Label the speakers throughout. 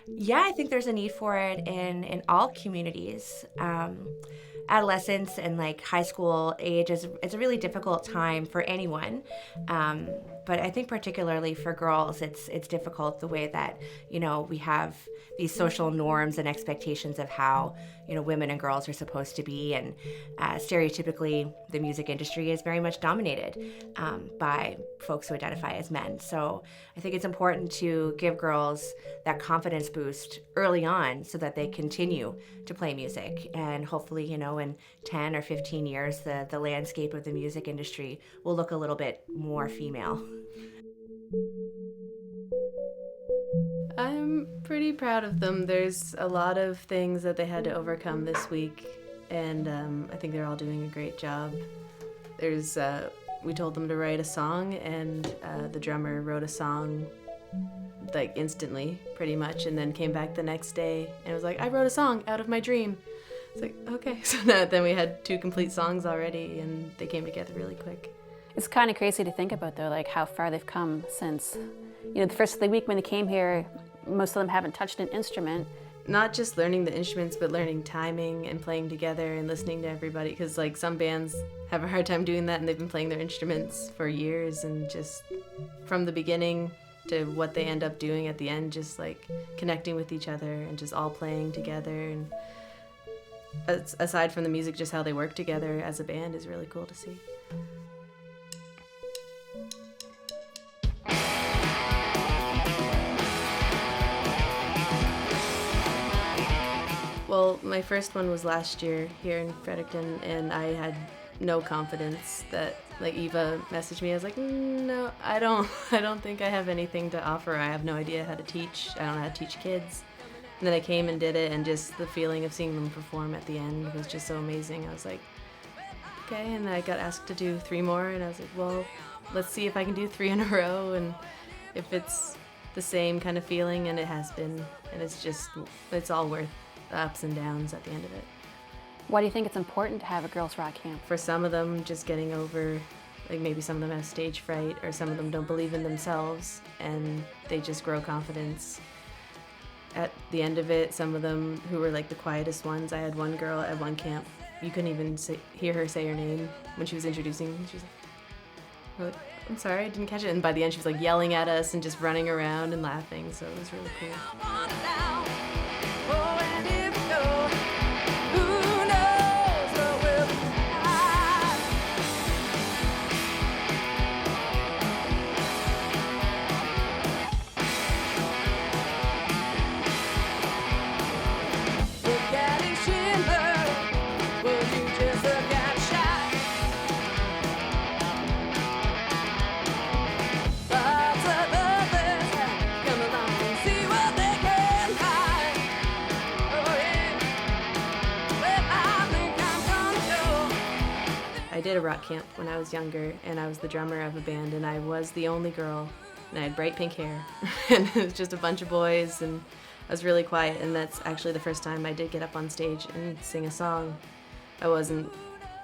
Speaker 1: Yeah, I think there's a need for it in all communities. Adolescence and like high school age is a really difficult time for anyone, um, but I think particularly for girls, it's difficult the way that we have these social norms and expectations of how women and girls are supposed to be, and stereotypically the music industry is very much dominated by folks who identify as men. So I think it's important to give girls that confidence boost early on so that they continue to play music. And hopefully, in 10 or 15 years, the landscape of the music industry will look a little bit more female.
Speaker 2: I'm pretty proud of them. There's a lot of things that they had to overcome this week, and I think they're all doing a great job. We told them to write a song, and the drummer wrote a song like instantly, pretty much, and then came back the next day and was like, I wrote a song out of my dream. It's like, okay. So then we had 2 complete songs already, and they came together really quick.
Speaker 3: It's kind of crazy to think about, though, like how far they've come since, the first of the week when they came here, most of them haven't touched an instrument.
Speaker 2: Not just learning the instruments, but learning timing and playing together and listening to everybody, because like some bands have a hard time doing that, and they've been playing their instruments for years, and just from the beginning to what they end up doing at the end, just like connecting with each other and just all playing together. And aside from the music, just how they work together as a band is really cool to see. Well, my first one was last year here in Fredericton, and I had no confidence. That like Eva messaged me. I was like, no, I don't think I have anything to offer. I have no idea how to teach. I don't know how to teach kids. And then I came and did it, and just the feeling of seeing them perform at the end was just so amazing. I was like, okay. And I got asked to do 3 more, and I was like, well, let's see if I can do 3 in a row, and if it's the same kind of feeling, and it has been, and it's all worth the ups and downs at the end of it.
Speaker 3: Why do you think it's important to have a girls' rock camp?
Speaker 2: For some of them, just getting over, like maybe some of them have stage fright, or some of them don't believe in themselves, and they just grow confidence. At the end of it, some of them who were like the quietest ones, I had one girl at one camp, you couldn't even hear her say her name when she was introducing. She was like, I'm sorry, I didn't catch it. And by the end, she was like yelling at us and just running around and laughing, so it was really cool. I did a rock camp when I was younger, and I was the drummer of a band, and I was the only girl, and I had bright pink hair, and it was just a bunch of boys, and I was really quiet, and that's actually the first time I did get up on stage and sing a song. I wasn't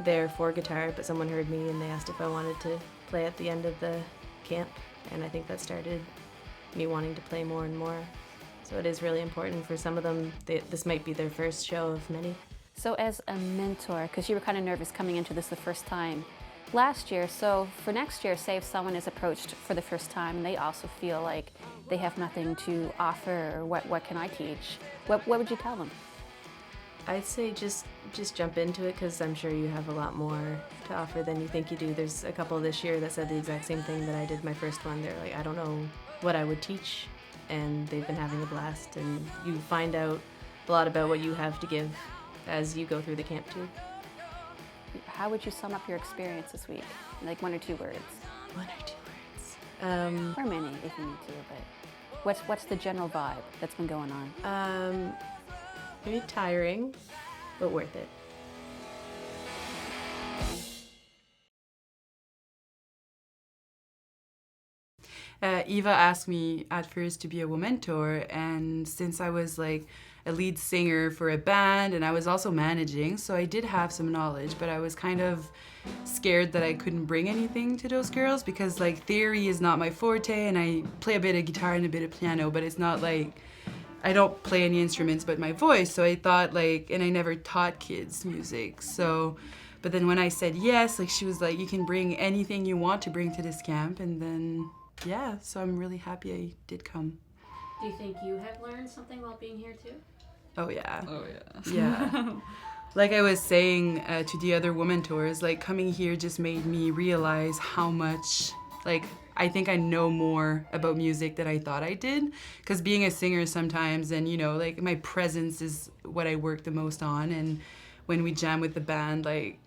Speaker 2: there for guitar, but someone heard me, and they asked if I wanted to play at the end of the camp, and I think that started me wanting to play more and more. So it is really important for some of them. This might be their first show of many.
Speaker 3: So as a mentor, because you were kind of nervous coming into this the first time last year, so for next year, say if someone is approached for the first time and they also feel like they have nothing to offer, or what can I teach? What would you tell them?
Speaker 2: I'd say just jump into it, because I'm sure you have a lot more to offer than you think you do. There's a couple this year that said the exact same thing that I did my first one. They're like, I don't know what I would teach, and they've been having a blast, and you find out a lot about what you have to give as you go through the camp too.
Speaker 3: How would you sum up your experience this week? Like 1 or 2 words.
Speaker 2: 1 or 2 words.
Speaker 3: Or many if you need to, but what's the general vibe that's been going on?
Speaker 2: Maybe tiring, but worth it.
Speaker 4: Eva asked me at first to be a mentor, and since I was like a lead singer for a band and I was also managing, so I did have some knowledge, but I was kind of scared that I couldn't bring anything to those girls, because like theory is not my forte, and I play a bit of guitar and a bit of piano, but it's not like I don't play any instruments but my voice, so I thought like, and I never taught kids music, so, but then when I said yes, like she was like, you can bring anything you want to bring to this camp, and then, yeah, so I'm really happy I did come.
Speaker 3: Do you think you have learned something while being here too?
Speaker 4: Oh yeah.
Speaker 5: Oh yeah.
Speaker 4: Yeah. Like I was saying to the other woman tours, like coming here just made me realize how much, like, I think I know more about music than I thought I did. Because being a singer sometimes, and you know, like my presence is what I work the most on. And when we jam with the band, like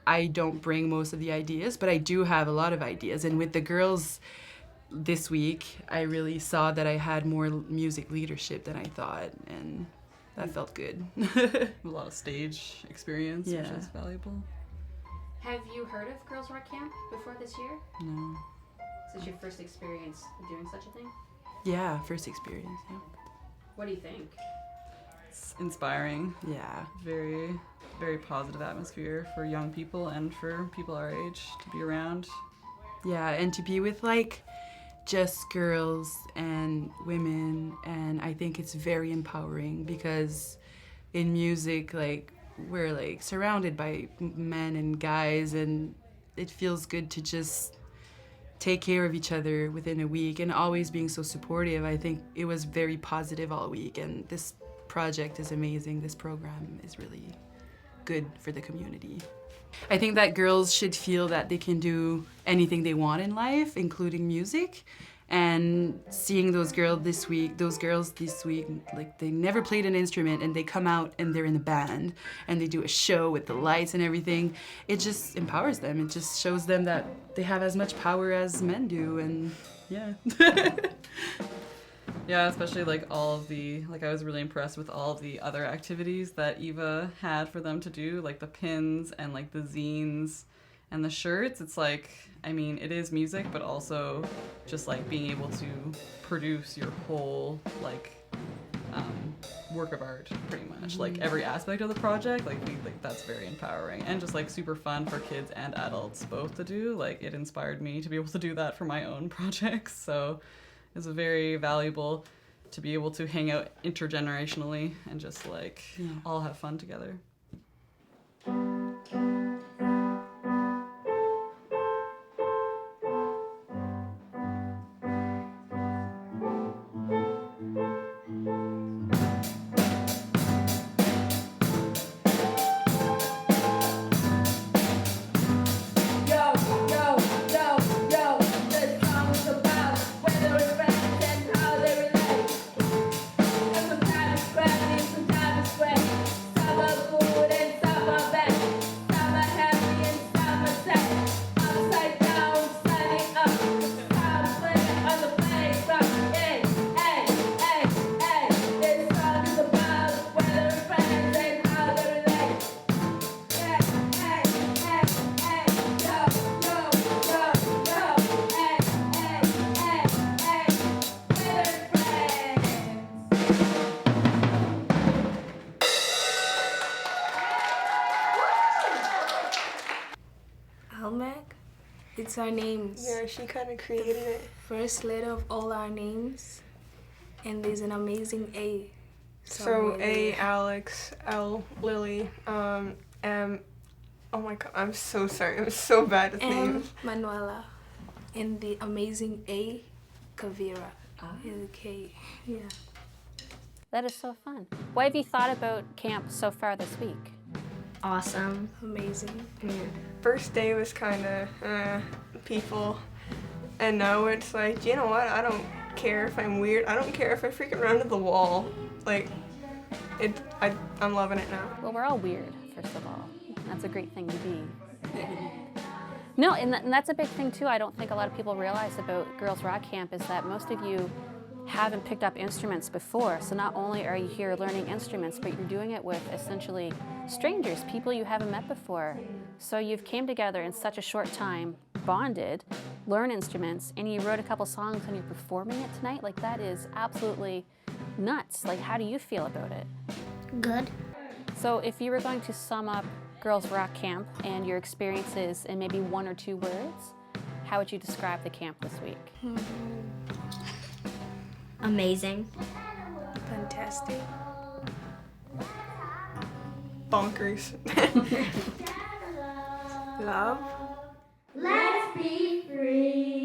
Speaker 4: I don't bring most of the ideas, but I do have a lot of ideas. And with the girls this week, I really saw that I had more music leadership than I thought. And that felt good.
Speaker 5: A lot of stage experience, which
Speaker 4: Yeah.
Speaker 5: is valuable.
Speaker 3: Have you heard of Girls Rock Camp before this year?
Speaker 4: No.
Speaker 3: Is this your first experience doing such a thing?
Speaker 4: Yeah, first experience. Yeah.
Speaker 3: What do you think?
Speaker 5: It's inspiring.
Speaker 4: Yeah.
Speaker 5: Very, very positive atmosphere for young people and for people our age to be around.
Speaker 4: Yeah, and to be with like just girls and women, and I think it's very empowering because in music, like we're like surrounded by men and guys, and it feels good to just take care of each other within a week and always being so supportive. I think it was very positive all week, and this project is amazing. This program is really good for the community. I think that girls should feel that they can do anything they want in life, including music. And seeing those girls this week, like they never played an instrument and they come out and they're in the band and they do a show with the lights and everything. It just empowers them. It just shows them that they have as much power as men do, and yeah.
Speaker 5: Yeah, especially like all of the, like I was really impressed with all of the other activities that Eva had for them to do, like the pins and like the zines and the shirts. It's like, I mean, it is music, but also just like being able to produce your whole like work of art, pretty much. Like every aspect of the project, like that's very empowering and just like super fun for kids and adults both to do. Like it inspired me to be able to do that for my own projects. So it's very valuable to be able to hang out intergenerationally and just like all have fun together.
Speaker 6: It's our names.
Speaker 7: Yeah, she kind of created it.
Speaker 6: First letter of all our names, and there's an amazing A.
Speaker 7: So A, Alex, L, Lily, M, oh my god, I'm so sorry, I'm so bad at
Speaker 6: M,
Speaker 7: names.
Speaker 6: Manuela, and the amazing A, Kavira. And the K, yeah.
Speaker 3: That is so fun. What have you thought about camp so far this week?
Speaker 8: Awesome.
Speaker 6: Amazing.
Speaker 7: Yeah. First day was kind of people, and now it's like, you know what, I don't care if I'm weird, I don't care if I freaking run to the wall. Like, I'm loving it now.
Speaker 3: Well, we're all weird, first of all. That's a great thing to be. No, and that's a big thing too. I don't think a lot of people realize about Girls Rock Camp is that most of you haven't picked up instruments before. So not only are you here learning instruments, but you're doing it with essentially strangers, people you haven't met before. So you've came together in such a short time, bonded, learn instruments, and you wrote a couple songs and you're performing it tonight. Like that is absolutely nuts. Like how do you feel about it?
Speaker 8: Good.
Speaker 3: So if you were going to sum up Girls Rock Camp and your experiences in maybe 1 or 2 words, how would you describe the camp this week?
Speaker 8: Amazing.
Speaker 6: Fantastic. Nasty.
Speaker 7: Bonkers.
Speaker 6: Love.
Speaker 9: Let's be free.